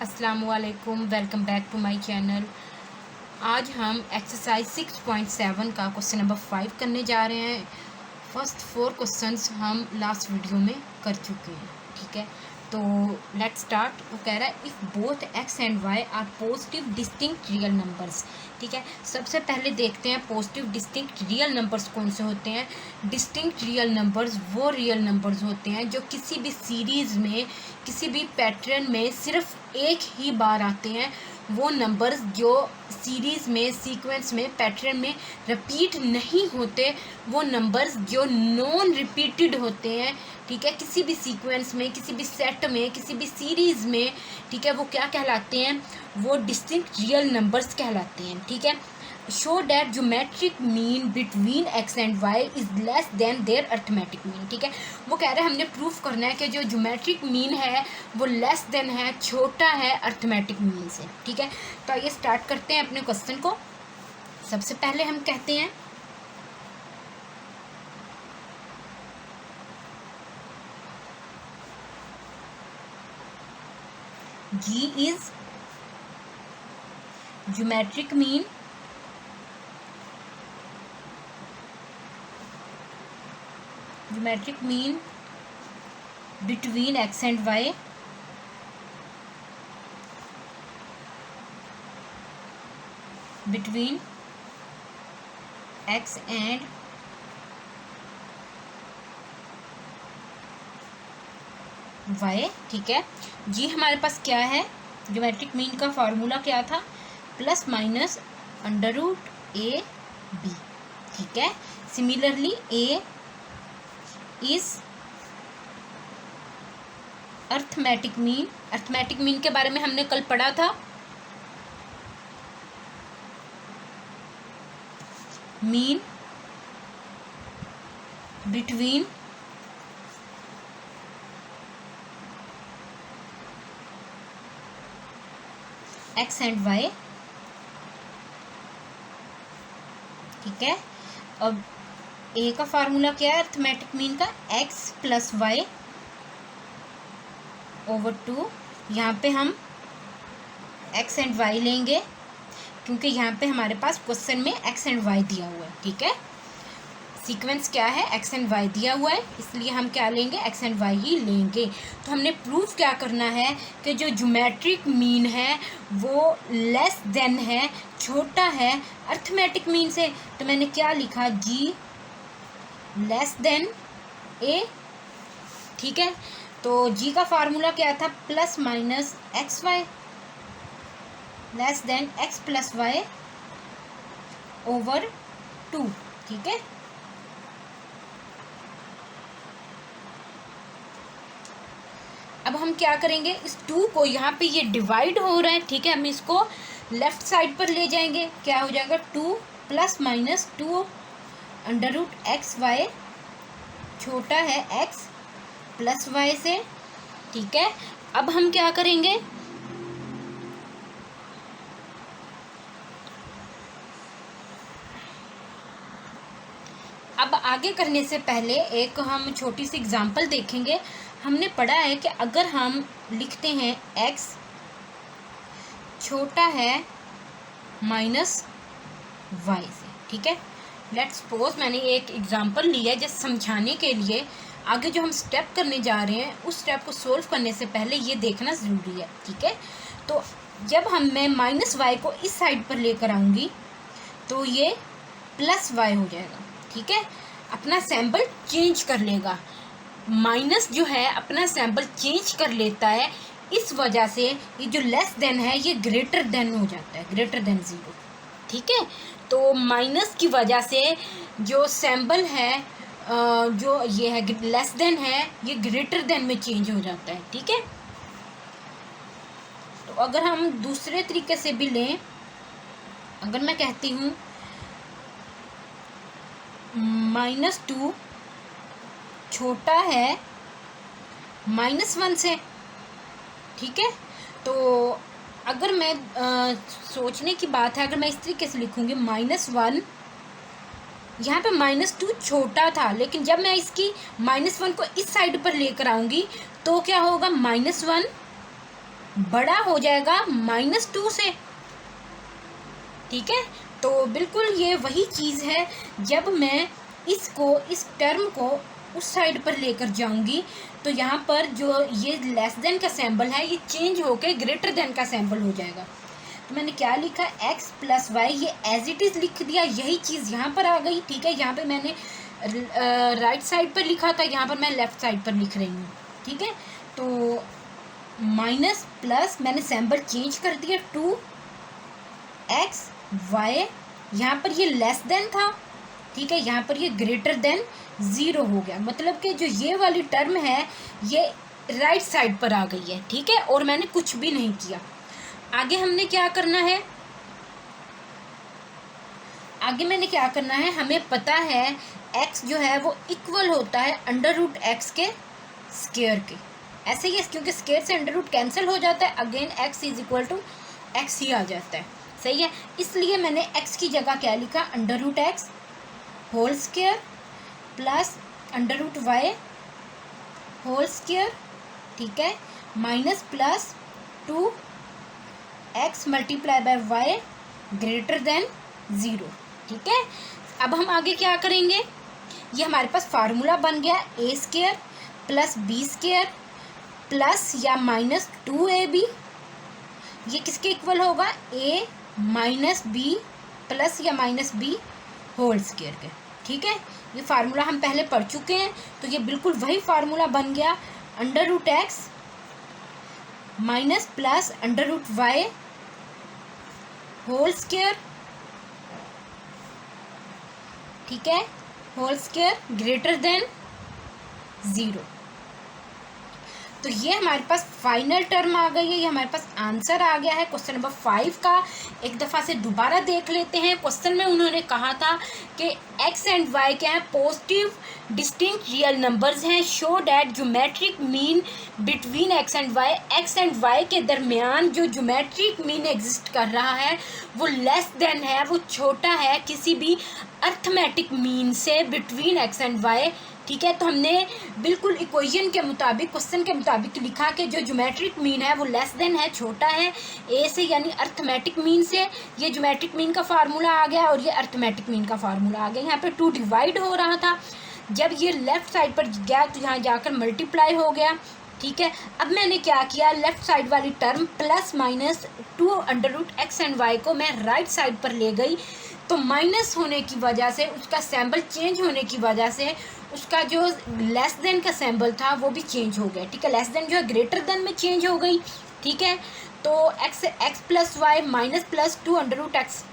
अस्सलामुअलैकुम, welcome back to my channel. आज हम एक्सरसाइज 6.7 का क्वेश्चन नंबर 5 करने जा रहे हैं। फर्स्ट 4 क्वेश्चंस हम लास्ट वीडियो में कर चुके हैं, ठीक है। तो लेट्स स्टार्ट। वो कह रहा है if both X and Y are positive distinct real numbers, ठीक है। सबसे पहले देखते हैं पॉजिटिव डिस्टिंक्ट रियल नंबर्स कौन से होते हैं। डिस्टिंक्ट रियल नंबर्स वो रियल नंबर्स होते हैं जो किसी भी सीरीज़ में, किसी भी पैटर्न में सिर्फ एक ही बार आते हैं। वो नंबर्स जो सीरीज़ में, सीक्वेंस में, पैटर्न में रिपीट नहीं होते, वो नंबर्स जो नॉन रिपीटेड होते हैं, ठीक है, किसी भी सीक्वेंस में, किसी भी सेट में, किसी भी सीरीज़ में, ठीक है, वो क्या कहलाते हैं, वो डिस्टिंक्ट रियल नंबर्स कहलाते हैं, ठीक है। Show that geometric mean between X and Y is less than their arithmetic mean, ठीक है। वो कह रहे हैं हमने प्रूफ करना है कि जो ज्योमेट्रिक मीन है वो लेस देन है, छोटा है अर्थमेटिक मीन से, ठीक है। तो आइए स्टार्ट करते हैं अपने क्वेश्चन को। सबसे पहले हम कहते हैं G is geometric mean between x and y Y, ठीक है। जी हमारे पास क्या है, ज्योमेट्रिक मीन का फार्मूला क्या था, प्लस माइनस अंडर रूट ए बी, ठीक है। Similarly A is arithmetic mean. Arithmetic mean के बारे में हमने कल पढ़ा था। Mean between X and Y, ठीक है। अब ए का फार्मूला क्या है अर्थमेटिक मीन का, एक्स प्लस वाई ओवर 2। यहाँ पे हम एक्स एंड वाई लेंगे क्योंकि यहाँ पे हमारे पास क्वेश्चन में एक्स एंड वाई दिया हुआ है, ठीक है। सीक्वेंस क्या है, एक्स एंड वाई दिया हुआ है, इसलिए हम क्या लेंगे, एक्स एंड वाई ही लेंगे। तो हमने प्रूफ क्या करना है कि जो ज्योमेट्रिक मीन है वो लेस देन है, छोटा है अर्थमेटिक मीन से। तो मैंने क्या लिखा, जी लेस देन ए, ठीक है। तो जी का फार्मूला क्या था, plus minus X Y less than X plus Y over 2, ठीक है। अब हम क्या करेंगे, इस 2 को, यहाँ पे ये डिवाइड हो रहा है, ठीक है, हम इसको लेफ्ट साइड पर ले जाएंगे। क्या हो जाएगा, 2 plus minus 2 under root X Y, छोटा है एक्स प्लस वाई से, ठीक है। अब हम क्या करेंगे, अब आगे करने से पहले एक हम छोटी सी एग्जांपल देखेंगे। हमने पढ़ा है कि अगर हम लिखते हैं x छोटा है माइनस वाई से, ठीक है। लेट्स सपोज मैंने एक एग्जांपल लिया है जस्ट समझाने के लिए। आगे जो हम स्टेप करने जा रहे हैं उस स्टेप को सोल्व करने से पहले ये देखना ज़रूरी है, ठीक है। तो जब मैं माइनस वाई को इस साइड पर लेकर आऊँगी तो ये प्लस वाई हो जाएगा, ठीक है। अपना सैम्पल चेंज कर लेगा, माइनस जो है अपना सैम्पल चेंज कर लेता है, इस वजह से ये जो लेस देन है ये ग्रेटर देन हो जाता है, ग्रेटर देन 0, ठीक है। तो माइनस की वजह से जो सैम्पल है, जो ये है लेस देन है, ये ग्रेटर देन में चेंज हो जाता है, ठीक है। तो अगर हम दूसरे तरीके से भी लें, अगर मैं कहती हूँ -2 छोटा है -1 से, ठीक है। तो अगर मैं सोचने की बात है, अगर मैं इस तरीके से लिखूँगी -1, यहाँ पे -2 छोटा था, लेकिन जब मैं इसकी -1 को इस साइड पर लेकर आऊँगी तो क्या होगा, -1 बड़ा हो जाएगा -2 से। ठीक है, तो बिल्कुल ये वही चीज़ है, जब मैं इस टर्म को उस साइड पर लेकर जाऊंगी तो यहाँ पर जो ये लेस देन का सिंबल है ये चेंज होके ग्रेटर देन का सिंबल हो जाएगा। तो मैंने क्या लिखा, x + y, ये एज इट इज़ लिख दिया, यही चीज़ यहाँ पर आ गई। ठीक है, यहाँ पे मैंने राइट साइड पर लिखा था, यहाँ पर मैं लेफ़्ट साइड पर लिख रही हूँ। ठीक है, तो माइनस प्लस मैंने सिंबल चेंज कर दिया, 2x y, यहाँ पर ये लेस देन था। ठीक है, यहाँ पर ये ग्रेटर देन 0 हो गया, मतलब कि जो ये वाली टर्म है ये राइट साइड पर आ गई है। ठीक है, और मैंने कुछ भी नहीं किया। आगे हमने क्या करना है, हमें पता है x जो है वो इक्वल होता है √x के स्क्वायर के। ऐसे ही क्योंकि स्क्वायर से √ कैंसिल हो जाता है, अगेन x = x ही आ जाता है। सही है, इसलिए मैंने x की जगह क्या लिखा, √x whole square plus √y whole square. ठीक है, minus plus 2x × y greater than 0। ठीक है, अब हम आगे क्या करेंगे, ये हमारे पास फार्मूला बन गया a² + b² प्लस या -2ab, ये किसके इक्वल होगा, a - b प्लस या -b होल स्क्वायर के। ठीक है, ये फार्मूला हम पहले पढ़ चुके हैं, तो ये बिल्कुल वही फार्मूला बन गया, √x minus plus √y whole square. ठीक है, होल स्क्वायर ग्रेटर देन 0। तो ये हमारे पास फाइनल टर्म आ गई है, ये हमारे पास आंसर आ गया है क्वेश्चन नंबर 5 का। एक दफ़ा से दोबारा देख लेते हैं। क्वेश्चन में उन्होंने कहा था कि x एंड y क्या है, पॉजिटिव डिस्टिंक्ट रियल नंबर्स हैं, show that geometric mean between x and y के दरमियान जो ज्योमेट्रिक मीन एग्जिस्ट कर रहा है वो लेस देन है, वो छोटा है किसी भी अर्थमेटिक मीन से बिटवीन x एंड y। ठीक है, तो हमने बिल्कुल इक्वेशन के मुताबिक, क्वेश्चन के मुताबिक लिखा कि जो ज्योमेट्रिक मीन है वो लेस देन है, छोटा है ए से, यानी अर्थमेटिक मीन से। ये ज्योमेट्रिक मीन का फार्मूला आ गया और ये अर्थमेटिक मीन का फार्मूला आ गया। यहाँ पे 2 डिवाइड हो रहा था, जब ये लेफ़्ट साइड पर गया तो यहाँ जाकर मल्टीप्लाई हो गया। ठीक है, अब मैंने क्या किया, लेफ़्ट साइड वाली टर्म +-2 √x एंड y को मैं राइट साइड पर ले गई, तो माइनस होने की वजह से, उसका सिंबल चेंज होने की वजह से उसका जो लेस देन का सिंबल था वो भी चेंज हो गया। ठीक है, लेस देन जो है ग्रेटर देन में चेंज हो गई। ठीक है, तो x + y minus +2 √x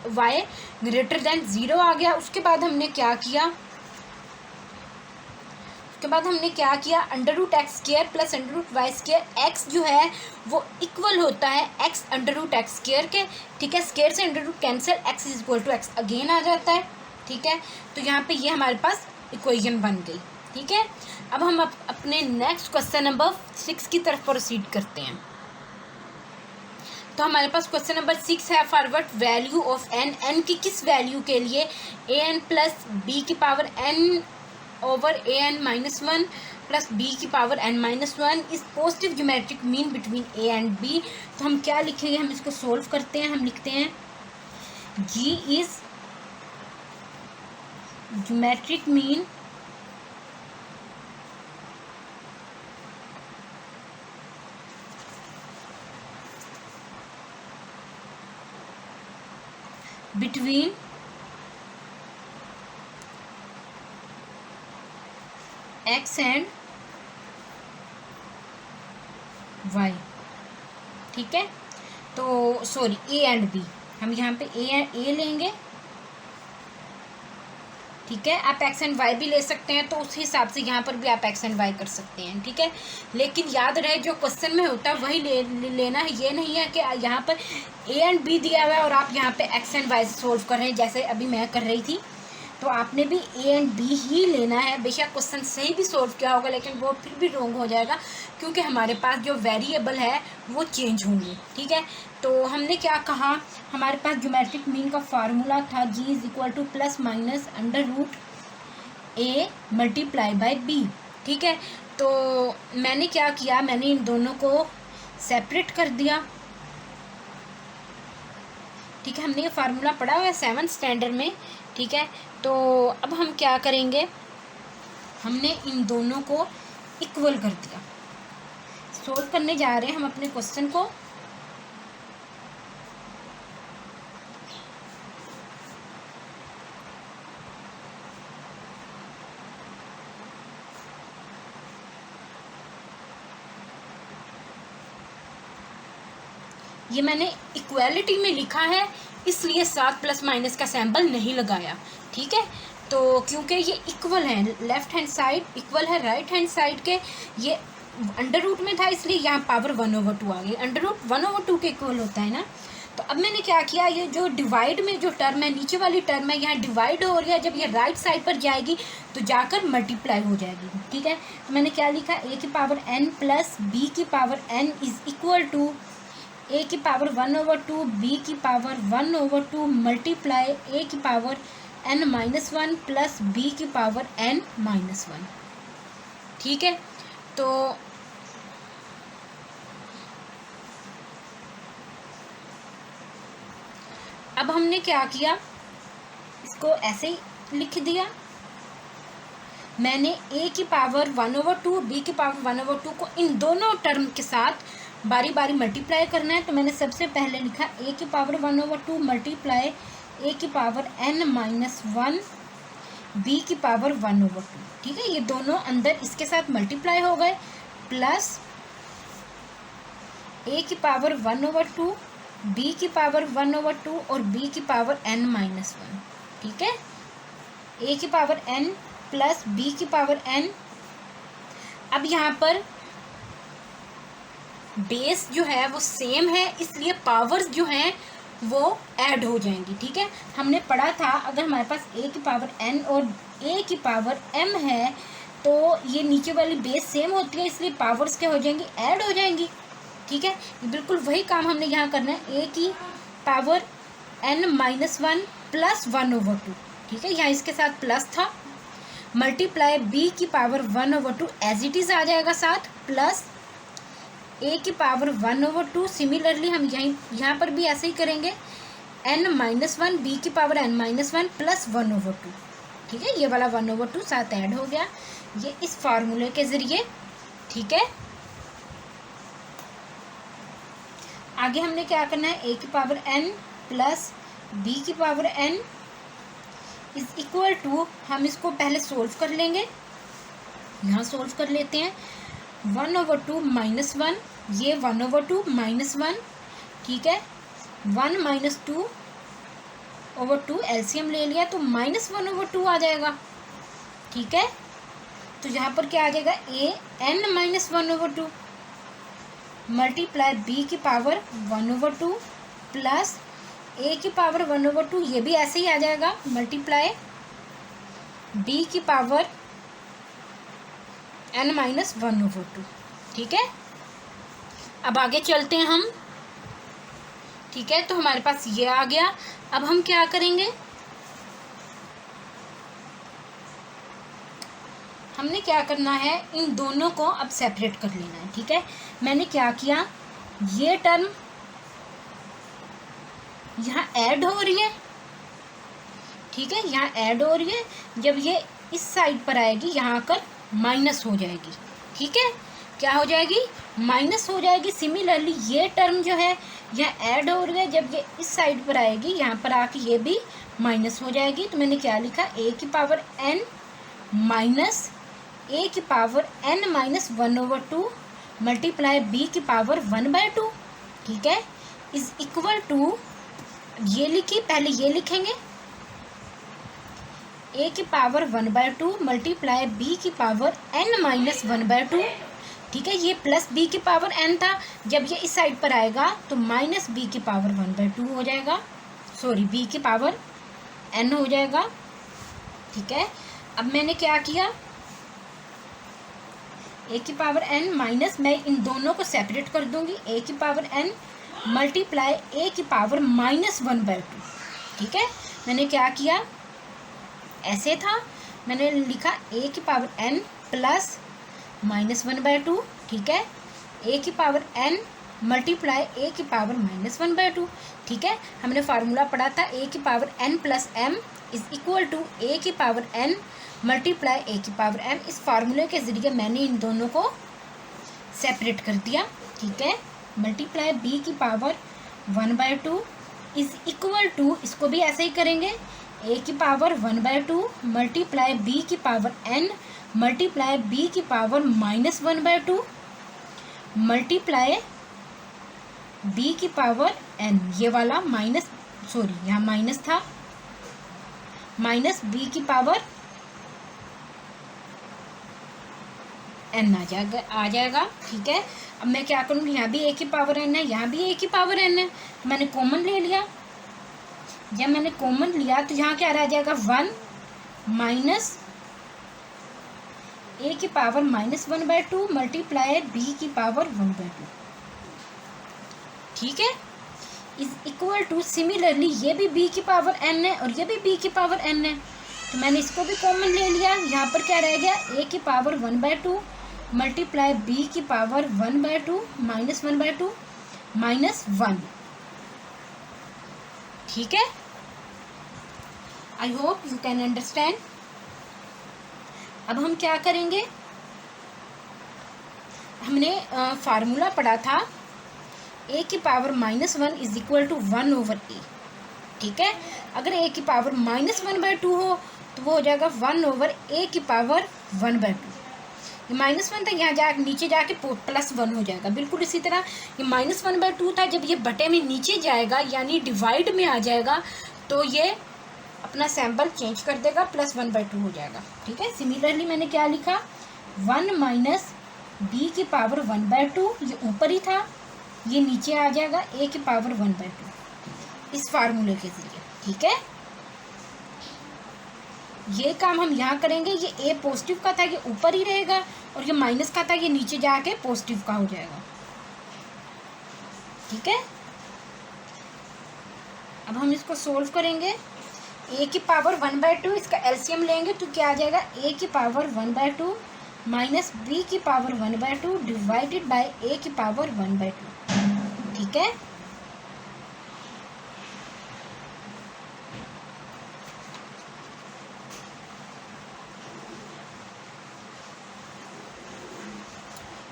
y greater than 0 आ गया। उसके बाद हमने क्या किया, √x² प्लस √y², x जो है वो इक्वल होता है x √x² के। ठीक है, स्क्वायर से √ कैंसिल, x = x अगेन आ जाता है। ठीक है, तो यहाँ पे ये हमारे पास इक्वेशन बन गई। ठीक है, अब हम अपने नेक्स्ट क्वेश्चन नंबर 6 की तरफ प्रोसीड करते हैं। तो हमारे पास क्वेश्चन नंबर 6 है, फॉरवर्ड वैल्यू ऑफ n की किस वैल्यू के लिए an + b⁴n over an - 1 plus b⁴n - 1 इस positive geometric mean between a and b। तो हम क्या लिखेंगे, हम इसको सोल्व करते हैं। हम लिखते हैं g is geometric mean between x and y। ठीक है, तो सॉरी a एंड b, हम यहाँ पे a लेंगे। ठीक है, आप x एंड y भी ले सकते हैं, तो उस हिसाब से यहाँ पर भी आप x एंड y कर सकते हैं। ठीक है, लेकिन याद रहे जो क्वेश्चन में होता है वही लेना है। ये नहीं है कि यहाँ पर a एंड b दिया हुआ है और आप यहाँ पे x एंड y सोल्व कर रहे हैं, जैसे अभी मैं कर रही थी। तो आपने भी a एंड b ही लेना है। बेशक क्वेश्चन सही भी सोल्व किया होगा, लेकिन वो फिर भी रॉन्ग हो जाएगा, क्योंकि हमारे पास जो वेरिएबल है वो चेंज होंगे। ठीक है, तो हमने क्या कहा, हमारे पास ज्योमेट्रिक मीन का फार्मूला था g = ±√a × b। ठीक है, तो मैंने क्या किया, मैंने इन दोनों को सेपरेट कर दिया। ठीक है, हमने ये फार्मूला पढ़ा हुआ है 7th स्टैंडर्ड में। ठीक है, तो अब हम क्या करेंगे, हमने इन दोनों को इक्वल कर दिया। सोल्व करने जा रहे हैं हम अपने क्वेश्चन को। ये मैंने इक्वालिटी में लिखा है, इसलिए 7 प्लस माइनस का सैम्बल नहीं लगाया। ठीक है, तो क्योंकि ये इक्वल है, लेफ्ट हैंड साइड इक्वल है राइट हैंड साइड के, ये अंडर रूट में था इसलिए यहाँ पावर 1/2 आ गई। अंडर रूट 1/2 के इक्वल होता है ना। तो अब मैंने क्या किया, ये जो डिवाइड में जो टर्म है, नीचे वाली टर्म है, यहाँ डिवाइड हो रही है, जब ये राइट साइड पर जाएगी तो जाकर मल्टीप्लाई हो जाएगी। ठीक है, तो मैंने क्या लिखा, a की पावर n प्लस b की power n is equal to a की पावर 1/2 b की पावर 1/2 मल्टीप्लाई a की पावर n-1 प्लस b की पावर n-1। ठीक है, तो अब हमने क्या किया, इसको ऐसे ही लिख दिया। मैंने a की पावर 1/2 b की पावर 1/2 को इन दोनों टर्म के साथ बारी बारी मल्टीप्लाई करना है। तो मैंने सबसे पहले लिखा a की पावर 1/2 मल्टीप्लाई a की पावर n-1 b की पावर 1/2। ठीक है, ये दोनों अंदर इसके साथ मल्टीप्लाई हो गए, प्लस a की पावर 1/2 b की पावर 1/2 और b की पावर n-1। ठीक है, a की पावर n प्लस b की पावर n। अब यहाँ पर बेस जो है वो सेम है, इसलिए पावर्स जो हैं वो ऐड हो जाएंगी। ठीक है, हमने पढ़ा था अगर हमारे पास a की पावर n और a की पावर m है तो ये नीचे वाली बेस सेम होती है, इसलिए पावर्स क्या हो जाएंगी, ऐड हो जाएंगी। ठीक है, बिल्कुल वही काम हमने यहाँ करना है, a की पावर n-1 प्लस 1/2। ठीक है, यहाँ इसके साथ प्लस था, मल्टीप्लाई b की पावर 1/2 एज इट इज़ आ जाएगा साथ, प्लस a की पावर 1/2। सिमिलरली हम यहाँ पर भी ऐसे ही करेंगे, n-1 b की पावर n-1 प्लस 1/2। ठीक है, ये वाला 1/2 साथ ऐड हो गया, ये इस फार्मूले के ज़रिए। ठीक है, आगे हमने क्या करना है, a की पावर n प्लस b की power n is equal to, हम इसको पहले सोल्व कर लेंगे, यहाँ सोल्व कर लेते हैं। 1/2 माइनस 1, ये 1/2 माइनस 1। ठीक है, 1 माइनस 2/2 एलसीएम ले लिया तो -1/2 आ जाएगा। ठीक है, तो यहाँ पर क्या आ जाएगा, a n-1/2 मल्टीप्लाई b की पावर 1/2 प्लस a की पावर 1/2, ये भी ऐसे ही आ जाएगा, मल्टीप्लाई b की पावर n-1/2। ठीक है, अब आगे चलते हैं हम। ठीक है, तो हमारे पास ये आ गया। अब हम क्या करेंगे, हमने क्या करना है, इन दोनों को अब सेपरेट कर लेना है। ठीक है, मैंने क्या किया, ये टर्म यहाँ ऐड हो रही है। ठीक है, यहाँ ऐड हो रही है, जब ये इस साइड पर आएगी यहाँ आकर माइनस हो जाएगी। ठीक है, क्या हो जाएगी, माइनस हो जाएगी। सिमिलरली ये टर्म जो है यहाँ ऐड हो रही है, जब ये इस साइड पर आएगी यहाँ पर आके ये भी माइनस हो जाएगी। तो मैंने क्या लिखा, a की पावर n माइनस a की पावर n-1/2 मल्टीप्लाई b की पावर 1/2। ठीक है, इज इक्वल टू, ये लिखी, पहले ये लिखेंगे, a की पावर 1/2 मल्टीप्लाई b की पावर n-1/2। ठीक है, ये प्लस b की पावर n था, जब ये इस साइड पर आएगा तो माइनस b की पावर 1/2 हो जाएगा, सॉरी b की पावर n हो जाएगा। ठीक है, अब मैंने क्या किया, a की पावर n माइनस, मैं इन दोनों को सेपरेट कर दूंगी, a की पावर n मल्टीप्लाई a की पावर -1/2। ठीक है, मैंने क्या किया, ऐसे था, मैंने लिखा a की पावर n प्लस -1/2। ठीक है, a की पावर n मल्टीप्लाई ए की पावर -1/2। ठीक है, हमने फार्मूला पढ़ा था ए की power n plus m is equal to a की पावर n मल्टीप्लाई ए की पावर m। इस फार्मूले के ज़रिए मैंने इन दोनों को सेपरेट कर दिया। ठीक है, मल्टीप्लाई b की पावर 1/2 इज इक्वल टू, इसको भी ऐसे ही करेंगे, a की पावर 1/2 मल्टीप्लाई b की पावर n मल्टीप्लाई b की पावर -1/2 मल्टीप्लाई b की पावर n। ये वाला यहाँ माइनस था, माइनस b की पावर n आ जाएगा। ठीक है, अब मैं क्या करूँगी, यहाँ भी a की पावर n है, यहाँ भी a की पावर n है, मैंने कॉमन ले लिया। जब मैंने कॉमन लिया तो यहाँ क्या रह जाएगा, 1 माइनस a की पावर -1/2 मल्टीप्लाई b की पावर 1/2। ठीक है, इज इक्वल टू, सिमिलरली ये भी b की पावर n है और ये भी b की पावर n है, तो मैंने इसको भी कॉमन ले लिया। यहाँ पर क्या रह गया, a की पावर 1/2 मल्टीप्लाई b की पावर 1/2 -1/2 -1। ठीक है, I hope you can understand. अब हम क्या करेंगे, हमने फार्मूला पढ़ा था a की power -1 is equal to 1/a। ठीक है, अगर a की पावर -1/2 हो तो वो हो जाएगा 1/a की पावर 1/2। ये -1 था, यहाँ जा नीचे जाके +1 हो जाएगा। बिल्कुल इसी तरह ये -1/2 था, जब ये बटे में नीचे जाएगा यानी डिवाइड में आ जाएगा तो ये अपना सैम्पल चेंज कर देगा, +1/2 हो जाएगा। ठीक है, सिमिलरली मैंने क्या लिखा, 1 माइनस b की पावर 1/2, ये ऊपर ही था, ये नीचे आ जाएगा a की पावर 1/2 इस फार्मूले के जरिए। ठीक है, ये काम हम यहाँ करेंगे। ये a पॉजिटिव का था, ये ऊपर ही रहेगा, और ये माइनस का था, ये नीचे जाके पॉजिटिव का हो जाएगा। ठीक है, अब हम इसको सोल्व करेंगे। a की पावर 1/2, इसका एलसीएम लेंगे तो क्या आ जाएगा, a की पावर 1/2 माइनस b की पावर 1/2 डिवाइडेड बाय a की पावर 1/2। ठीक है,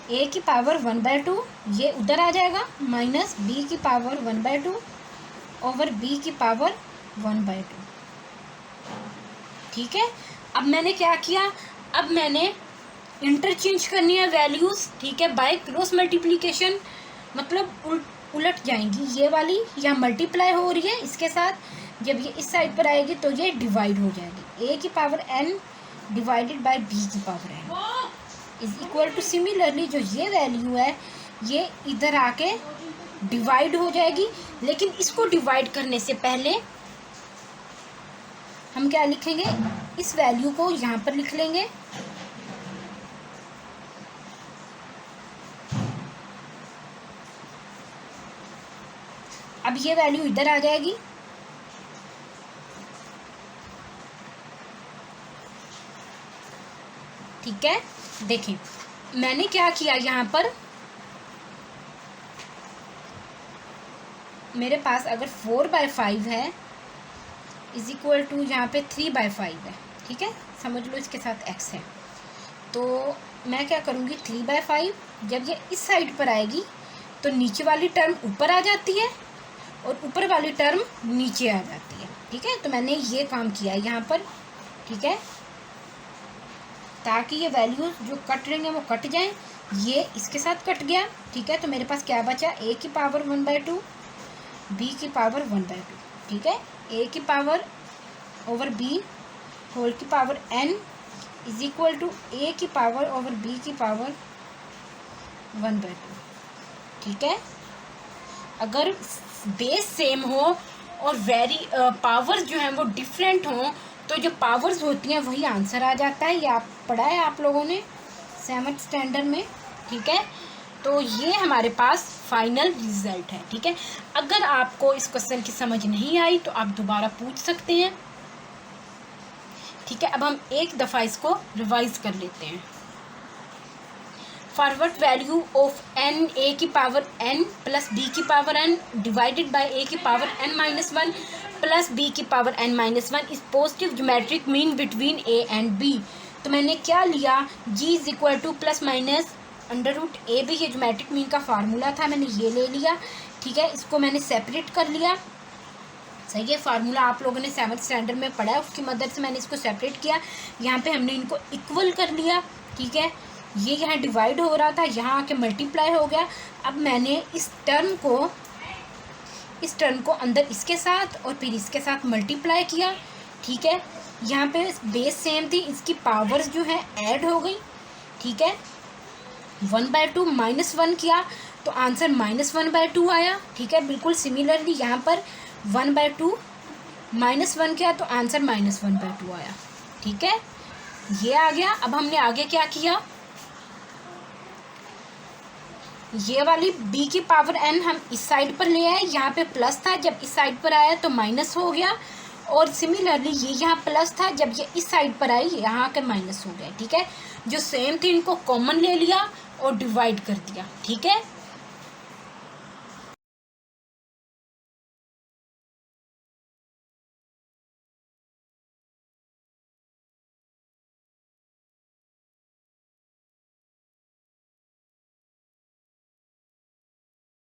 a की पावर 1/2 ये उधर आ जाएगा, माइनस b की पावर 1/2 ओवर b की पावर 1/2। ठीक है, अब मैंने क्या किया, अब मैंने इंटरचेंज करनी है वैल्यूज़। ठीक है, बाय क्रॉस मल्टीप्लिकेशन, मतलब उलट जाएंगी। ये वाली यहाँ मल्टीप्लाई हो रही है इसके साथ, जब ये इस साइड पर आएगी तो ये डिवाइड हो जाएगी। a की power n divided by b की power n is equal to, similarly जो ये वैल्यू है ये इधर आके डिवाइड हो जाएगी। लेकिन इसको डिवाइड करने से पहले हम क्या लिखेंगे, इस वैल्यू को यहाँ पर लिख लेंगे। अब ये वैल्यू इधर आ जाएगी। ठीक है, देखें मैंने क्या किया, यहाँ पर मेरे पास अगर 4/5 है इज इक्वल टू, यहाँ पे 3/5 है। ठीक है, समझ लो इसके साथ x है, तो मैं क्या करूँगी, 3/5 जब ये इस साइड पर आएगी तो नीचे वाली टर्म ऊपर आ जाती है और ऊपर वाली टर्म नीचे आ जाती है। ठीक है, तो मैंने ये काम किया है यहाँ पर। ठीक है, ताकि ये वैल्यूज जो कट रही हैं वो कट जाएं। ये इसके साथ कट गया। ठीक है, तो मेरे पास क्या बचा, a की पावर 1/2 b की पावर 1/2। ठीक है, a की पावर ओवर b होल की power n is equal to a की पावर ओवर b की पावर 1/2। ठीक है, अगर बेस सेम हो और पावर्स जो हैं वो डिफरेंट हों तो जो पावर्स होती हैं वही आंसर आ जाता है। ये आप पढ़ा है आप लोगों ने 7th स्टैंडर्ड में। ठीक है, तो ये हमारे पास फाइनल रिजल्ट है। ठीक है, अगर आपको इस क्वेश्चन की समझ नहीं आई तो आप दोबारा पूछ सकते हैं। ठीक है, अब हम एक दफ़ा इसको रिवाइज कर लेते हैं। For what value of n a की पावर एन प्लस बी की power n divided by a की power n minus one plus b की power n minus one is positive geometric mean between a and b. तो मैंने क्या लिया, G is equal to plus minus under root A b, ये geometric mean का formula था, मैंने ये ले लिया। ठीक है, इसको मैंने सेपरेट कर लिया। सही है, फार्मूला आप लोगों ने 7th स्टैंडर्ड में पढ़ा है, उसकी मदद से मैंने इसको सेपरेट किया। यहाँ पे हमने इनको इक्वल कर लिया। ठीक है, ये यहाँ डिवाइड हो रहा था, यहाँ आके मल्टीप्लाई हो गया। अब मैंने इस टर्म को अंदर इसके साथ और फिर इसके साथ मल्टीप्लाई किया। ठीक है, यहाँ पे बेस सेम थी, इसकी पावर्स जो है ऐड हो गई। ठीक है, 1/2 -1 किया तो आंसर -1/2 आया। ठीक है, बिल्कुल सिमिलरली यहाँ पर 1/2 -1 किया तो आंसर -1/2 आया। ठीक है, ये आ गया। अब हमने आगे क्या किया, ये वाली b की पावर n हम इस साइड पर ले आए, यहाँ पे प्लस था, जब इस साइड पर आया तो माइनस हो गया। और सिमिलरली ये यहाँ प्लस था, जब ये इस साइड पर आई यहाँ आकर माइनस हो गया। ठीक है, जो सेम थी इनको कॉमन ले लिया और डिवाइड कर दिया। ठीक है।